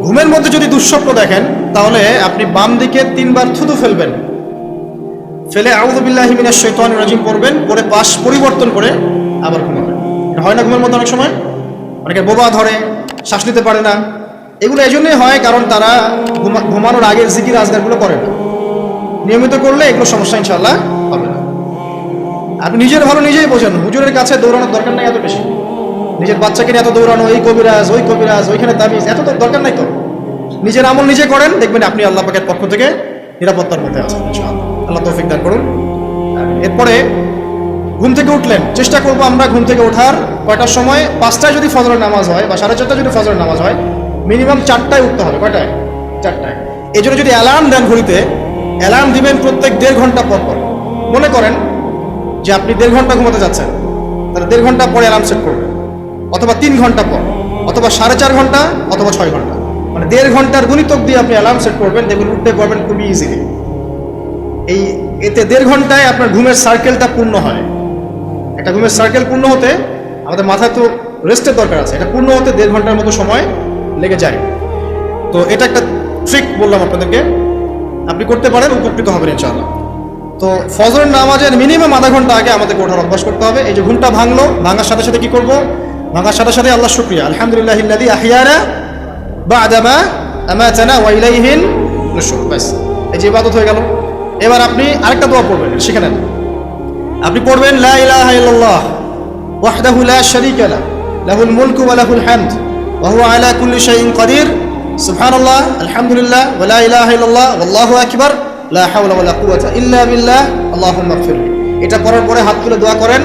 ঘুমের মধ্যে যদি দুঃস্বপ্ন দেখেন তাহলে আপনি বাম দিকে 3 বার থুতু ফেলবেন, ফেলে আউযু বিল্লাহি মিনাশ শাইতানির রাজিম পড়বেন, পরে পাশ পরিবর্তন করে আবার ঘুমাবেন। এটা হয় না ঘুমের মধ্যে অনেক সময়? অনেকে বোবা ধরে, শ্বাস নিতে পারে না। এগুলো এই জন্যই হয় কারণ তারা ঘুমানোর আগের জিকির আজকারগুলো করে না। নিয়মিত করলে এগুলো সমস্যা ইনশাআল্লাহ হবে না। আপনি নিজের ভালো নিজেই বোঝেন, হুজুরের কাছে দৌড়ানোর দরকার নাই এত বেশি। নিজের বাচ্চাকে নিয়ে এত দৌড়ানো, এই কবিরাজ ওই কবিরাজ ওইখানে তাবিজ, এত তো দরকার নাই তো। নিজের আমল নিজে করেন, দেখবেন আপনি আল্লাহ পাকের পক্ষ থেকে নিরাপত্তার মধ্যে আছেন ইনশাআল্লাহ। আল্লাহ তৌফিক দান করুন। এরপরে ঘুম থেকে উঠলেন, চেষ্টা করবো আমরা ঘুম থেকে ওঠার কয়টার সময়? 5টায় যদি ফজরের নামাজ হয় বা 4:30 যদি ফজরের নামাজ হয়, মিনিমাম 4টায় উঠতে হবে। কয়টায়? 4টায়। এই জন্য যদি অ্যালার্ম দেন ঘড়িতে, অ্যালার্ম দিবেন প্রত্যেক 1.5 ঘন্টা পর পর। মনে করেন যে আপনি 1.5 ঘন্টা ঘুমাতে যাচ্ছেন, তাহলে 1.5 ঘন্টা পরে অ্যালার্ম সেট করবেন, অথবা 3 ঘন্টা পর, অথবা 4.5 ঘন্টা, অথবা 6 ঘন্টা, মানে 1.5 ঘন্টার গুণিতক দিয়ে আপনি অ্যালার্ম সেট করবেন, দেখবেন উঠতে পারবেন খুবই ইজিলি। এতে 1.5 ঘন্টায় আপনার ঘুমের সার্কেলটা পূর্ণ হয়। একটা ঘুমের সার্কেল পূর্ণ হতে আমাদের মাথায় তো রেস্টের দরকার আছে, এটা পূর্ণ হতে 1.5 ঘন্টার মতো সময় লেগে যায়। তো এটা একটা ট্রিক বললাম আপনাদেরকে, আপনি করতে পারেন, উপকৃত হবেন ইনশাআল্লাহ। তো ফজরের নামাজের মিনিমাম আধা ঘন্টা আগে আমাদেরকে ওঠার অভ্যাস করতে হবে। এই যে ঘুমটা ভাঙলো, ভাঙার সাথে সাথে কি করব? ভাঙার সাথে সাথে আল্লাহ শুকরিয়া, আলহামদুলিল্লাহিল্লাযী আহইয়ানা বা'দা মা আমাতানা ওয়া ইলাইহিন নুশুর। বাস, এই যে ইবাদত হয়ে গেল। এবার আপনি আরেকটা দোয়া পড়বেন, শিখে নেন। আপনি পড়বেন লা ইলাহা ইল্লাল্লাহ ওয়াহদাহু লা শারীকা লাহু লাহুল মুলকু ওয়া লাহুল হামদ ওয়া হুয়া আলা কুল্লি শাইইন কাদির সুবহানাল্লাহ আলহামদুলিল্লাহ ওয়া লা ইলাহা ইল্লাল্লাহ ওয়াল্লাহু আকবার লা হাওলা ওয়া লা কুওয়াতা ইল্লা বিল্লাহ আল্লাহুম্মা ইগফিরলি। এটা করার পরে হাত তুলে দোয়া করেন,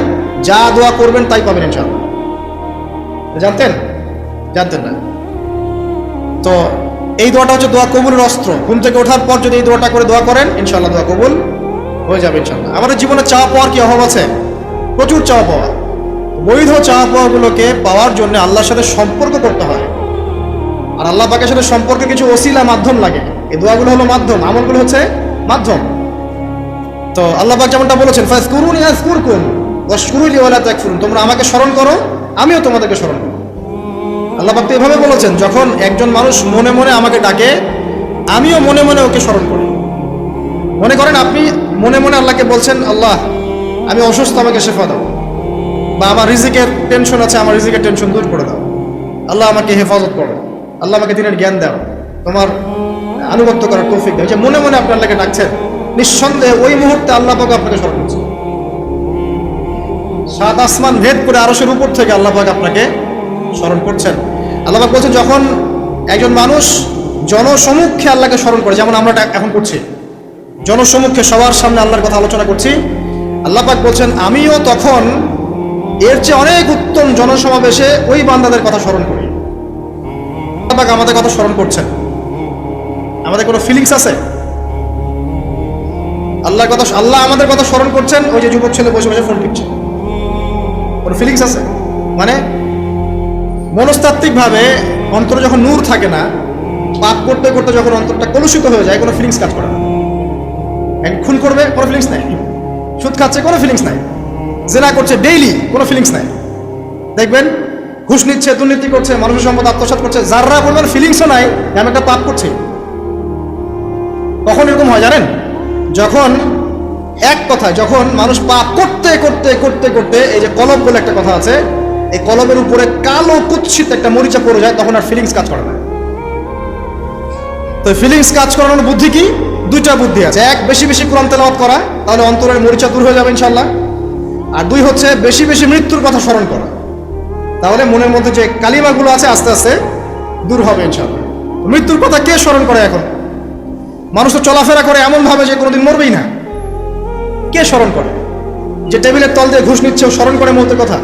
যা দোয়া করবেন তাই পাবেন ইনশাআল্লাহ। জানতেন? জানতেন না? তো এই দোয়াটা হচ্ছে দোয়া কবুলের অস্ত্র। ঘুম থেকে ওঠার পর যদি এই দোয়াটা করে দোয়া করেন, ইনশাআল্লাহ দোয়া কবুল হয়ে যাবে ইনশাআল্লাহ। আমাদের জীবনে চাওয়া পাওয়ার কি অভাব আছে? প্রচুর চাওয়া পাওয়া। বৈধ চাওয়া পাওয়াগুলোকে পাওয়ার জন্য আল্লাহর সাথে সম্পর্ক করতে হয়, আর আল্লাহ পাকের সাথে সম্পর্কে কিছু ওসিলা মাধ্যম লাগে। এই দোয়াগুলো হলো মাধ্যম, আমলগুলো হচ্ছে মাধ্যম। তো আল্লাহ পাক যেমনটা বলেছেন, ফাজকুরুনি আযকুরকুম ওয়াশকুরুলি ওয়া লা তাকফুরুন, তোমরা আমাকে স্মরণ করো, আমিও তোমাদেরকে স্মরণ করব। আল্লাহ পাক তো এভাবে বলেছেন, যখন একজন মানুষ মনে মনে আমাকে ডাকে, আমিও মনে মনে ওকে স্মরণ করি। মনে করেন আপনি মনে মনে আল্লাহকে বলছেন, আল্লাহ আমি অসুস্থ, আমাকে শেফা দাও, বা আমার রিজিকের টেনশন আছে, আমার রিজিকের টেনশন দূর করে দাও, আল্লাহ আমাকে হেফাজত করো, আল্লাহ আমাকে দিনের জ্ঞান দাও, তোমার আনুগত্য করার তৌফিক দাও। যে মনে মনে আপনি আল্লাহকে ডাকছেন, নিঃসন্দেহে ওই মুহূর্তে আল্লাহ পাক আপনাকে স্মরণ করছে। 7 আসমান ভেদ করে আরশের উপর থেকে আল্লাহ পাক আপনাকে স্মরণ করছেন। আল্লাহ পাক বলছেন, যখন একজন মানুষ জনসমক্ষে আল্লাহকে স্মরণ করে, যেমন আমরা এখন করছি, জনসমক্ষে সবার সামনে আল্লাহর কথা আলোচনা করছি, আল্লাহ পাক বলছেন আমিও তখন এর চেয়ে অনেক উত্তম জনসমাবেশে ওই বান্দাদের কথা স্মরণ করি। আল্লাহ পাক আমাদের কথা স্মরণ করছেন, আমাদের কোনো ফিলিংস আছে? আল্লাহ আমাদের কথা স্মরণ করছেন, ওই যে যুবক ছেলে বসে বসে ফোন টিপছে, কোনো ফিলিংস আছে? মানে মনস্তাত্ত্বিক ভাবে অন্তরে যখন নূর থাকে না, পাপ করতে করতে যখন অন্তরটা কলুষিত হয়ে যায়, কোনো ফিলিংস কাজ করে না। খুন করবে, কোনো ফিলিংস নাই। সুদ খাচ্ছে, কোনো ফিলিংস নাই। জেনা করছে ডেইলি, কোনো ফিলিংস নাই। দেখবেন ঘুষ নিচ্ছে, দুর্নীতি করছে, মানুষের সম্পদ আত্মসাৎ করছে, যারা বলবেন ফিলিংসও নাই যে আমি একটা পাপ করছি। কখন এরকম হয় জানেন? যখন এক কথায়, যখন মানুষ পাপ করতে করতে করতে করতে, এই যে কলব বলে একটা কথা আছে, এই কলবের উপরে কালো কুৎসিত একটা মরিচা পড়ে যায়, তখন আর ফিলিংস কাজ করে না। তো ফিলিংস কাজ করানোর বুদ্ধি কি? 2টা বুদ্ধি আছে। এক, বেশি বেশি কোরআন তেলাওয়াত করা, তাহলে অন্তরের মরিচা দূর হয়ে যাবে ইনশাআল্লাহ। আর 2 হচ্ছে বেশি বেশি মৃত্যুর কথা স্মরণ করা, তাহলে মনের মধ্যে যে কালিমাগুলো আছে আস্তে আস্তে দূর হবে ইনশাআল্লাহ। মৃত্যুর কথা কে স্মরণ করে এখন? মানুষ তো চলাফেরা করে এমন ভাবে যে কোনোদিন মরবেই না। কে স্মরণ করে? যে টেবিলের তল দিয়ে ঘুষ নিচ্ছে ও স্মরণ করে মৌতের কথা?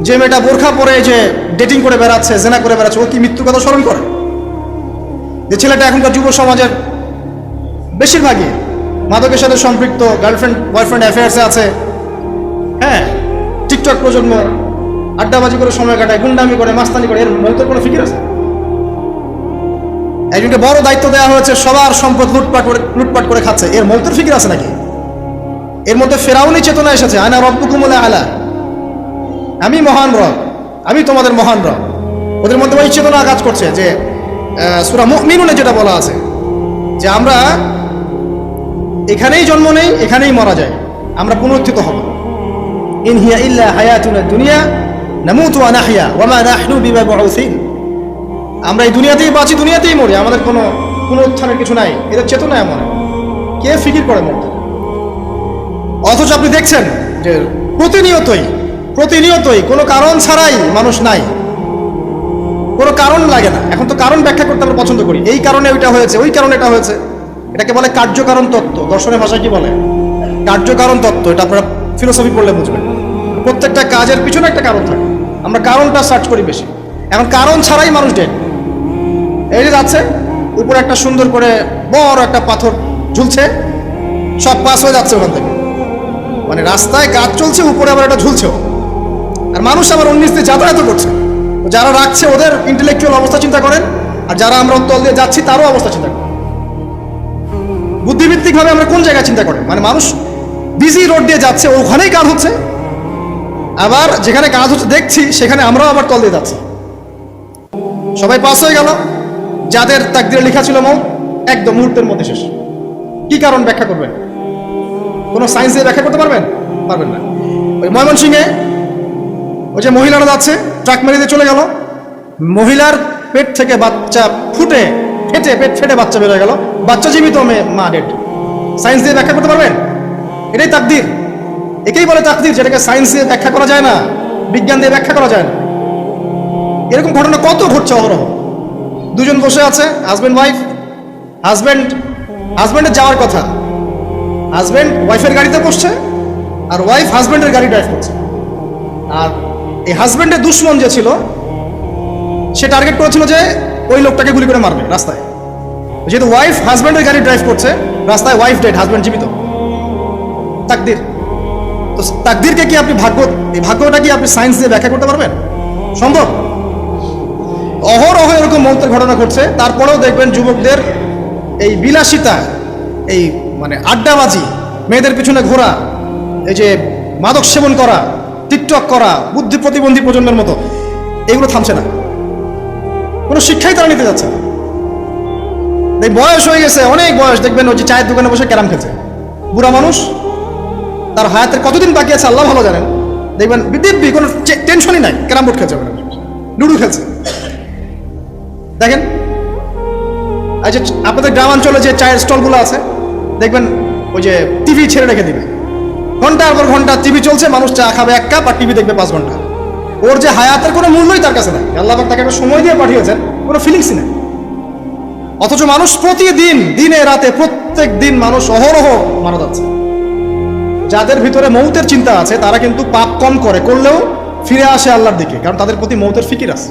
যে মেয়েটা বোরখা পরে যে ডেটিং করে বেড়াচ্ছে, জেনা করে বেড়াচ্ছে, ও কি মৃত্যুর কথা স্মরণ করে? যে ছেলেটা এখনকার যুব সমাজের বেশিরভাগই মাদকের সাথে সম্পৃক্ত, গার্লফ্রেন্ড বয়ফ্রেন্ড অ্যাফেয়ার্সে আছে, হ্যাঁ, টিকটক প্রজন্ম, আড্ডাবাজি করে সময় কাটায়, গুন্ডামি করে, মাস্তানি করে, এর মৌতের কোনো ফিকির আছে? একজনকে বড় দায়িত্ব দেওয়া হয়েছে, সবার সম্পদ লুটপাট করে খাচ্ছে, এর মৌতের ফিকির আছে নাকি? এর মধ্যে ফেরাউনি চেতনা এসেছে, আনা রব্বুকুমুল আলা, আমি মহান রব, আমি তোমাদের মহান রব। ওদের মধ্যে ওই চেতনা কাজ করছে যে সূরা মুমিনুনে যেটা বলা আছে যে আমরা এখানেই জন্ম নেই, এখানেই মারা যায়, আমরা পুনরুত্থিত হব। ইন হিয়া ইল্লা হায়াতুনা দুনিয়া নামুতু ওয়া নাহইয়া ওয়া মা নাহনু বিমাবউসিন। আমরা এই দুনিয়াতেই বাঁচি, দুনিয়াতেই মরি, আমাদের কোনো পুনরুত্থানের কিছু নাই। এদের চেতনা এমন, কে ফিকির করে মরতে? অথচ আপনি দেখছেন যে প্রতিনিয়তই কোনো কারণ ছাড়াই মানুষ নাই, কোনো কারণ লাগে না। এখন তো কারণ ব্যাখ্যা করতে আমরা পছন্দ করি, এই কারণে ওইটা হয়েছে, ওই কারণে এটা হয়েছে। এটাকে বলে কার্যকারণ তত্ত্ব, দর্শনের ভাষায় কি বলে? কার্যকারণ তত্ত্ব। এটা আপনারা ফিলোসফি পড়লে বুঝবেন। প্রত্যেকটা কাজের পিছনে একটা কারণ থাকে, আমরা কারণটা সার্চ করি বেশি। এখন কারণ ছাড়াই মানুষ ডেড। এই যে যাচ্ছে, উপরে একটা সুন্দর করে বড় একটা পাথর ঝুলছে, সব পাস হয়ে যাচ্ছে ওখান থেকে। মানে রাস্তায় কাজ চলছে, উপরে আবার একটা ঝুলছেও, আর মানুষ আবার 19 দিয়ে যাতায়াত করছে। যারা রাখছে ওদের ইন্টেলেকচুয়াল অবস্থা চিন্তা করেন, আর যারা আমরা তল দিয়ে যাচ্ছি তারও অবস্থা চিন্তা করেন। বুদ্ধিভিত্তিকভাবে আমরা কোন জায়গায় চিন্তা করেন? মানে মানুষ বিজি রোড দিয়ে যাচ্ছে, ওখানেই কাজ হচ্ছে, আবার যেখানে কাজ হচ্ছে দেখছি সেখানে আমরাও আবার তল দিয়ে যাচ্ছি। সবাই পাস হয়ে গেল, যাদের তাকদিরে লেখা ছিল মৌত একদম মুহূর্তের মধ্যে শেষ। কি কারণ ব্যাখ্যা করবেন? কোনো সায়েন্স দিয়ে ব্যাখ্যা করতে পারবেন? পারবেন না। ওই ময়মনসিংহে ওই যে মহিলারা যাচ্ছে, ট্রাক মেরে দিয়ে চলে গেল, মহিলার পেট থেকে বাচ্চা পেট ফেটে বাচ্চা বেরোয় গেল, বাচ্চা জীবিত, মা ডেড। সায়েন্স দিয়ে ব্যাখ্যা করতে পারবেন? এটাই তাকদির, একেই বলে তাকদির, যেটাকে সায়েন্স দিয়ে ব্যাখ্যা করা যায় না, বিজ্ঞান দিয়ে ব্যাখ্যা করা যায় না। এরকম ঘটনা কত ঘটছে অহরহ। দুজন বসে আছে, হাজব্যান্ড ওয়াইফ, হাজব্যান্ডের যাওয়ার কথা, হাজব্যান্ড ওয়াইফের গাড়িতে বসছে, আর ওয়াইফ হাজব্যান্ডের গাড়ি ড্রাইভ করছে। আর এই হাজব্যান্ডের দুশ্মন যে ছিল, সে টার্গেট করেছিল যে ওই লোকটাকে গুলি করে মারবে রাস্তায়। যেহেতু ওয়াইফ হাজব্যান্ডের গাড়ি ড্রাইভ করছে, রাস্তায় ওয়াইফ ডেড, হাজব্যান্ড জীবিত। তাকদির। তো তাকদিরকে কি আপনি এই ভাগ্যটা কি আপনি সায়েন্স দিয়ে ব্যাখ্যা করতে পারবেন? সম্ভব? অহরহ এরকম মৌতের ঘটনা ঘটছে। তারপরেও দেখবেন যুবকদের এই বিলাসিতা, এই মানে আড্ডাবাজি, মেয়েদের পিছনে ঘোরা, এই যে মাদক সেবন করা, টিকটক করা, বুদ্ধি প্রতিবন্ধী প্রজন্মের মতো, এগুলো থামছে না। কোনো শিক্ষাই তারা নিতে যাচ্ছে না। এই বয়স হয়ে গেছে, অনেক বয়স, দেখবেন ওই যে চায়ের দোকানে বসে ক্যারাম খেলছে, বুড়া মানুষ, তার হায়াতের কতদিন বাকি আছে আল্লাহ ভালো জানেন। দেখবেন দিব্যি কোনো টেনশনই নাই, ক্যারাম বোর্ড খেলছে, লুডু খেলছে। দেখেন এই যে আপনাদের গ্রামাঞ্চলে যে চায়ের স্টলগুলো আছে, দেখবেন ওই যে টিভি ছেড়ে রেখে দিবে, ঘন্টার পর ঘন্টা টিভি চলছে, মানুষ চা খাবে 1 কাপ আর টিভি দেখবে 5 ঘন্টা। ওর যে হায়াতের কোনো মূল্যই তার কাছে নাই, আল্লাহ পাক তাকে একটা সময় দিয়ে পাঠিয়েছেন, কোনো ফিলিংসই নেই। অথচ মানুষ প্রতিদিন, দিনে রাতে, প্রত্যেক দিন মানুষ অহরহ মারা যাচ্ছে। যাদের ভিতরে মৌতের চিন্তা আছে তারা কিন্তু পাপ কম করলেও ফিরে আসে আল্লাহর দিকে, কারণ তাদের প্রতি মৌতের ফিকির আছে।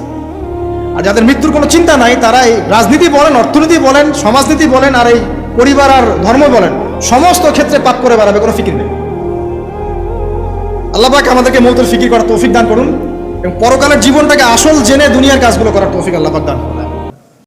আর যাদের মৃত্যুর কোনো চিন্তা নাই, তারা এই রাজনীতি বলেন, অর্থনীতি বলেন, সমাজনীতি বলেন, আর এই পরিবার আর ধর্ম বলেন, সমস্ত ক্ষেত্রে পাপ করে বেড়াবে, কোনো ফিকির নেই। আল্লাহ পাক আমাদেরকে মৌতের ফিকির করার তৌফিক দান করুন, এবং পরকালের জীবনটাকে আসল জেনে দুনিয়ার কাজগুলো করার তৌফিক আল্লাহ পাক দান করুন।